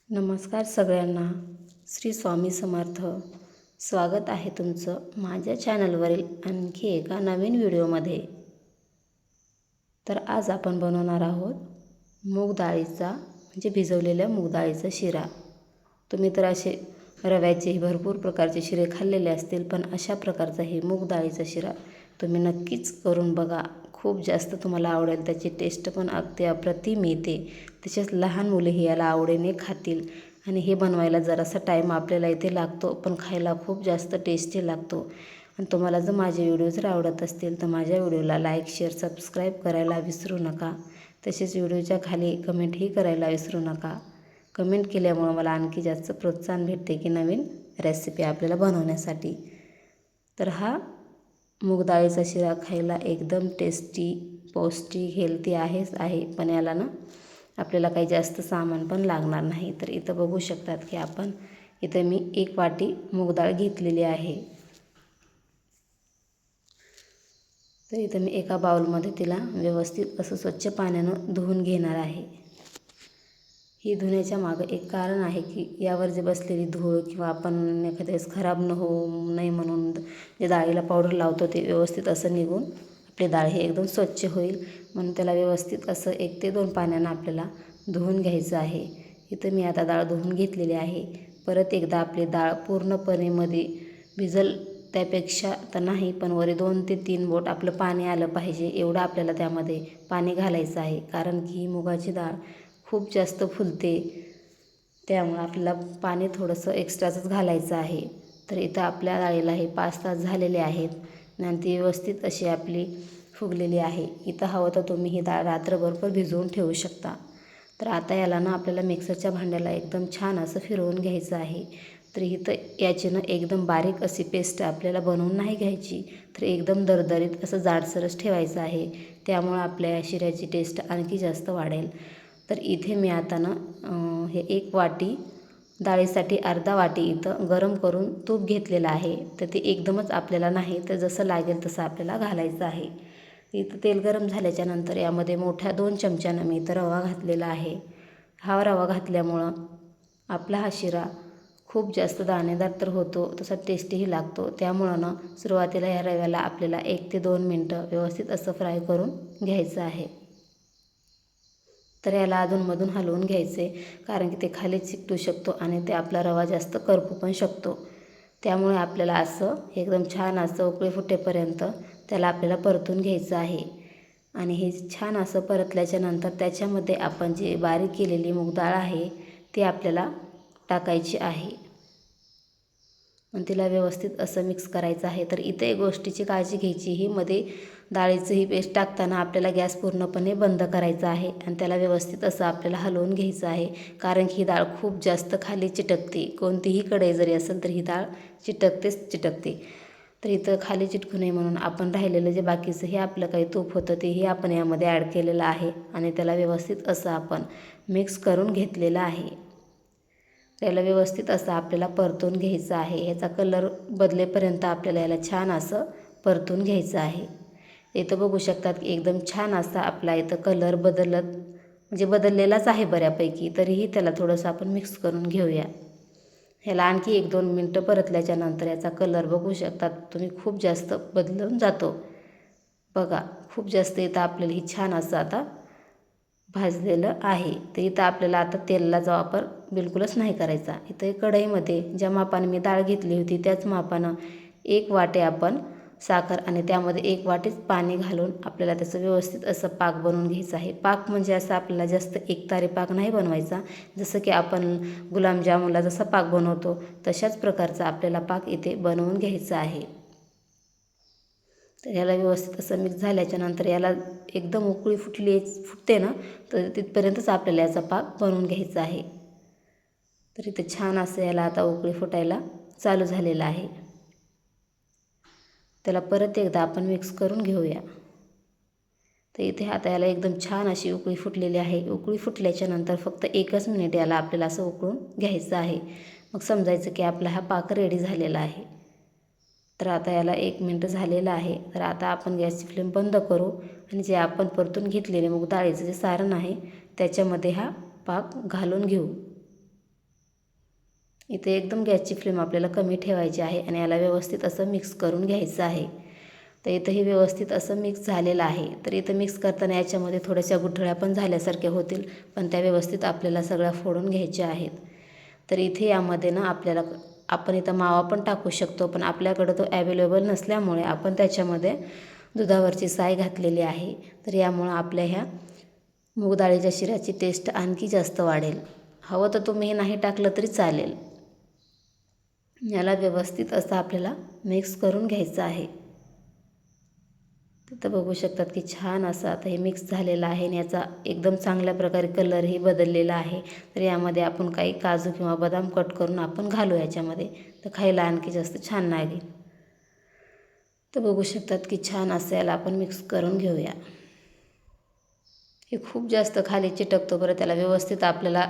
नमस्कार सगळ्यांना. श्री स्वामी समर्थ. स्वागत आहे तुमचं माझ्या चॅनलवरील आणखी एका नवीन व्हिडिओमध्ये. तर आज आपण बनवणार आहोत मूग डाळीचा म्हणजे भिजवलेल्या मूग डाळीचा शिरा. तुम्ही तर असे रव्याचे भरपूर प्रकारचे शिरे खाल्लेले असतील, पण अशा प्रकारचा हे मूग डाळीचा शिरा तुम्ही नक्कीच करून बघा. खूप जास्त तुम्हाला आवडेल. त्याची टेस्ट पण अगदी अप्रतिम येते. तसेच लहान मुलेही याला आवडीने खातील. आणि हे बनवायला जरासा टाईम आपल्याला इथे लागतो, पण खायला खूप जास्त टेस्टी लागतो. आणि तुम्हाला जर माझे व्हिडिओ जर आवडत असतील तर माझ्या व्हिडिओला लाईक, शेअर, सबस्क्राईब करायला विसरू नका. तसेच व्हिडिओच्या खाली कमेंटही करायला विसरू नका. कमेंट केल्यामुळं मला आणखी जास्त प्रोत्साहन भेटते की नवीन रेसिपी आपल्याला बनवण्यासाठी. तर हा मूग डाळीचा शिरा खायला एकदम टेस्टी, पौष्टिक, हेल्दी आहे. पण याला ना आपल्याला काही जास्त सामान पण लागणार नाही. तर इथं बघू शकतात की इथं मी 1 वाटी मूग डाळ घेतलेली आहे. तर इथं मी एका बाउलमध्ये तिला व्यवस्थित असं स्वच्छ पाण्यानं धुवून घेणार आहे. ही धुण्याच्या मागं एक कारण आहे की यावर जे बसलेली धूळ किंवा आपण एखाद्या वेळेस खराब होऊ नये म्हणून जे डाळीला पावडर लावतो ते व्यवस्थित असं निघून आपली डाळ ही एकदम स्वच्छ होईल. म्हणून त्याला व्यवस्थित असं 1 ते 2 पाण्यानं आपल्याला धुवून घ्यायचं आहे. इथं मी आता डाळ धुवून घेतलेली आहे. परत एकदा आपली डाळ पूर्णपणे मध्ये भिजल त्यापेक्षा तर नाही, पण वरी 2 ते 3 बोट आपलं पाणी आलं पाहिजे एवढं आपल्याला त्यामध्ये पाणी घालायचं आहे. कारण की ही मुगाची डाळ खूप जास्त फुलते, त्यामुळे आपल्याला पाणी थोडंसं एक्स्ट्राचंच घालायचं आहे. तर इथं आपल्या डाळीला हे 5 तास झालेले आहेत आणि ती व्यवस्थित अशी आपली फुगलेली आहे. इथं हवं तर तुम्ही ही डाळ रात्रभर पण भिजवून ठेवू शकता. तर आता याला ना आपल्याला मिक्सरच्या भांड्याला एकदम छान असं फिरवून घ्यायचं आहे. तर इथं याची ना एकदम बारीक अशी पेस्ट आपल्याला बनवून नाही घ्यायची, तर एकदम दरदरीत असं जाडसरच ठेवायचं आहे. त्यामुळं आपल्या शिऱ्याची टेस्ट आणखी जास्त वाढेल. तर इथे मी आता ना हे 1 वाटी डाळीसाठी अर्धा वाटी इथं गरम करून तूप घेतलेलं आहे. तर ते एकदमच आपल्याला नाही, तर जसं लागेल तसं आपल्याला घालायचं आहे. इथं तेल गरम झाल्याच्या नंतर यामध्ये मोठ्या 2 चमच्यानं मी इथं रवा घातलेला आहे. हा रवा घातल्यामुळं आपला हा शिरा खूप जास्त दाणेदार तर होतो, तसा टेस्टीही लागतो. त्यामुळं ना सुरुवातीला या रव्याला आपल्याला 1 ते 2 मिनटं व्यवस्थित असं फ्राय करून घ्यायचं आहे. तर याला अधूनमधून हलवून घ्यायचे, कारण की ते खाली चिकटू शकतो आणि ते आपला रवा जास्त करपू पण शकतो. त्यामुळे आपल्याला असं एकदम छान असं उकळी फुटेपर्यंत त्याला आपल्याला परतून घ्यायचं आहे. आणि हे छान असं परतल्याच्या नंतर त्याच्यामध्ये आपण जी बारीक केलेली मूग डाळ आहे ती आपल्याला टाकायची आहे आणि तिला व्यवस्थित असं मिक्स करायचं आहे. तर इथे एक गोष्टीची काळजी घ्यायची, ही मध्ये डाळीचं ही पेस्ट टाकताना आपल्याला गॅस पूर्णपणे बंद करायचा आहे आणि त्याला व्यवस्थित असं आपल्याला हलवून घ्यायचं आहे. कारण की ही डाळ खूप जास्त खाली चिटकते. कोणतीही कढई जरी असेल तर ही डाळ चिटकते. तर इथं खाली चिटकू नये म्हणून आपण राहिलेलं जे बाकीचं हे आपलं काही तूप होतं तेही आपण यामध्ये ॲड केलेलं आहे आणि त्याला व्यवस्थित असं आपण मिक्स करून घेतलेलं आहे. त्याला व्यवस्थित असं आपल्याला परतून घ्यायचं आहे. ह्याचा कलर बदलेपर्यंत आपल्याला याला छान असं परतून घ्यायचं आहे. इथं बघू शकतात की एकदम छान असा आपला इथं कलर म्हणजे बदललेलाच आहे बऱ्यापैकी. तरीही त्याला थोडंसं आपण मिक्स करून घेऊया. ह्याला आणखी 1-2 मिनटं परतल्याच्या नंतर याचा कलर बघू शकतात तुम्ही, खूप जास्त बदलून जातो. बघा, खूप जास्त इथं आपल्याला ही छान असं आता भाजलेलं आहे. तर इथं आपल्याला आता तेलाचा वापर बिलकुलच नाही करायचा. इथं कढईमध्ये ज्या मापाने मी डाळ घेतली होती त्याच मापानं 1 वाटी आपण साखर आणि त्यामध्ये 1 वाटीच पाणी घालून आपल्याला त्याचं व्यवस्थित असं पाक बनवून घ्यायचं आहे. पाक म्हणजे असं आपल्याला जास्त एकतारी पाक नाही बनवायचा. जसं की आपण गुलाबजामुनला जसा पाक बनवतो तशाच प्रकारचा आपल्याला पाक इथे बनवून घ्यायचा आहे. तर याला व्यवस्थित असं मिक्स झाल्याच्या नंतर याला एकदम उकळी फुटते ना, तर तिथपर्यंतच आपल्याला याचा पाक बनवून घ्यायचा आहे. तर इथे छान असं याला आता उकळी फुटायला चालू झालेलं आहे. त्याला परत एकदा आपण मिक्स करून घेऊया. तर इथे आता याला एकदम छान अशी उकळी फुटलेली आहे. उकळी फुटल्याच्या नंतर फक्त 1च मिनिट याला आपल्याला असं उकळून घ्यायचं आहे. मग समजायचं की आपला हा पाक रेडी झालेला आहे. तर आता याला 1 मिनिट झालेलं आहे. तर आता आपण गॅसची फ्लेम बंद करू आणि जे आपण परतून घेतलेले मूग डाळीचं जे सारण आहे त्याच्यामध्ये हा पाक घालून घेऊ. इथे एकदम गॅसची फ्लेम आपल्याला कमी ठेवायची आहे आणि याला व्यवस्थित असं मिक्स करून घ्यायचं आहे. तर इथं हे व्यवस्थित असं मिक्स झालेलं आहे. तर इथं मिक्स करताना याच्यामध्ये थोड्याशा गुठळ्या पण झाल्यासारख्या होतील, पण त्या व्यवस्थित आपल्याला सगळ्या फोडून घ्यायच्या आहेत. तर इथे यामध्ये ना आपण इथं मावा पण टाकू शकतो, पण आपल्याकडं तो ॲवेलेबल नसल्यामुळे आपण त्याच्यामध्ये दुधावरची साय घातलेली आहे. तर यामुळं आपल्या ह्या मूग डाळीच्या शिऱ्याची टेस्ट आणखी जास्त वाढेल. हवं तर तुम्ही हे नाही टाकलं तरी चालेल. याला व्यवस्थित असं आपल्याला मिक्स करून घ्यायचं आहे. तर बघू शकतात की छान असं आता हे मिक्स झालेलं आहे आणि याचा एकदम चांगल्या प्रकारे कलरही बदललेला आहे. तर यामध्ये आपण काही काजू किंवा बदाम कट करून आपण घालू याच्यामध्ये, तर खायला आणखी जास्त छान लागेल. तर बघू शकतात की छान असं याला आपण मिक्स करून घेऊया. हे खूप जास्त खाली चिटकतो बरं, त्याला व्यवस्थित आपल्याला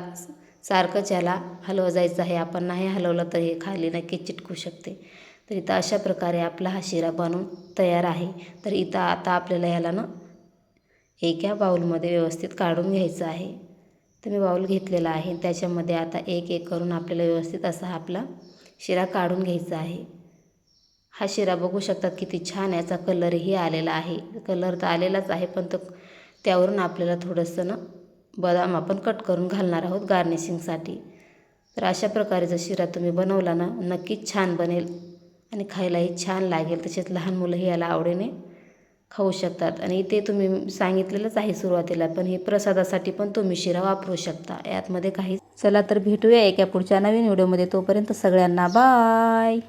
सारखंच याला हलवं जायचं आहे. आपण नाही हलवलं तर हे खाली नक्की चिटकू शकते. तर इथं अशा प्रकारे आपला हा शिरा बनवून तयार आहे. तर इथं आता आपल्याला ह्याला ना एका बाउलमध्ये व्यवस्थित काढून घ्यायचं आहे. तर मी बाउल घेतलेला आहे. त्याच्यामध्ये आता एक एक करून आपल्याला व्यवस्थित असा आपला शिरा काढून घ्यायचा आहे. हा शिरा बघू शकतात किती छान याचा कलरही आलेला आहे. कलर तर आलेलाच आहे, पण तो त्यावरून आपल्याला थोडंसं ना बदाम आपण कट करून घालणार आहोत गार्निशिंगसाठी. तर अशा प्रकारे जर शिरा तुम्ही बनवला ना, नक्कीच छान बनेल आणि खायलाही छान लागेल. तसेच लहान मुलंही याला आवडीने खाऊ शकतात. आणि इथे तुम्ही सांगितलेलंच आहे सुरुवातीला, पण हे प्रसादासाठी पण तुम्ही शिरा वापरू शकता, यातमध्ये काही. चला तर भेटूया एका पुढच्या नवीन व्हिडिओमध्ये. तोपर्यंत सगळ्यांना बाय.